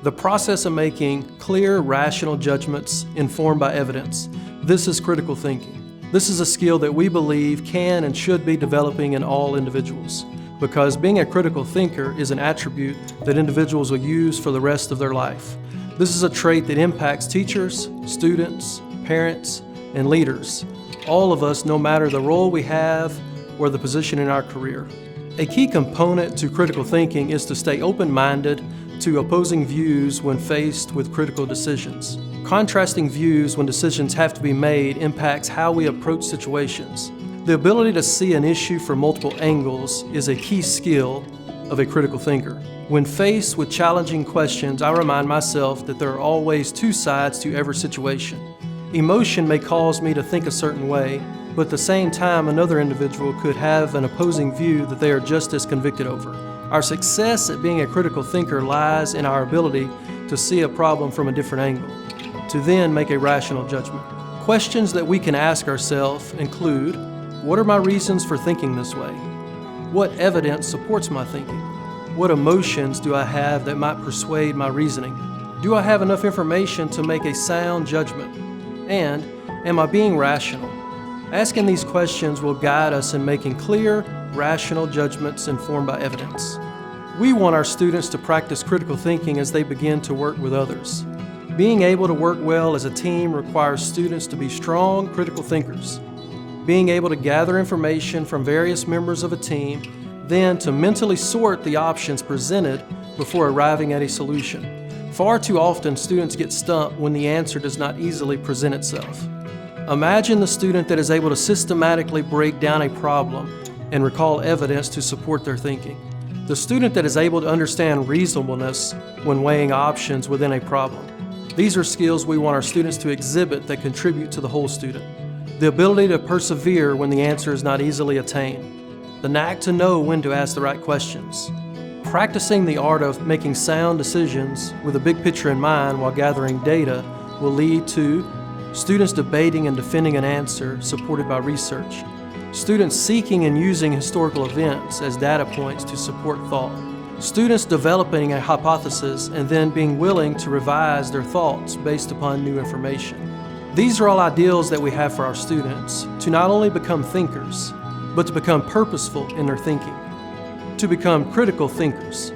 The process of making clear, rational judgments informed by evidence. This is critical thinking. This is a skill that we believe can and should be developing in all individuals, because being a critical thinker is an attribute that individuals will use for the rest of their life. This is a trait that impacts teachers, students, parents, and leaders, all of us, no matter the role we have or the position in our career. A key component to critical thinking is to stay open-minded to opposing views when faced with critical decisions. Contrasting views when decisions have to be made impacts how we approach situations. The ability to see an issue from multiple angles is a key skill of a critical thinker. When faced with challenging questions, I remind myself that there are always two sides to every situation. Emotion may cause me to think a certain way, but at the same time, another individual could have an opposing view that they are just as convicted over. Our success at being a critical thinker lies in our ability to see a problem from a different angle, to then make a rational judgment. Questions that we can ask ourselves include, what are my reasons for thinking this way? What evidence supports my thinking? What emotions do I have that might persuade my reasoning? Do I have enough information to make a sound judgment? And am I being rational? Asking these questions will guide us in making clear, rational judgments informed by evidence. We want our students to practice critical thinking as they begin to work with others. Being able to work well as a team requires students to be strong, critical thinkers. Being able to gather information from various members of a team, then to mentally sort the options presented before arriving at a solution. Far too often, students get stumped when the answer does not easily present itself. Imagine the student that is able to systematically break down a problem and recall evidence to support their thinking. The student that is able to understand reasonableness when weighing options within a problem. These are skills we want our students to exhibit that contribute to the whole student. The ability to persevere when the answer is not easily attained. The knack to know when to ask the right questions. Practicing the art of making sound decisions with a big picture in mind while gathering data will lead to students debating and defending an answer supported by research. Students seeking and using historical events as data points to support thought. Students developing a hypothesis and then being willing to revise their thoughts based upon new information. These are all ideals that we have for our students to not only become thinkers, but to become purposeful in their thinking, to become critical thinkers.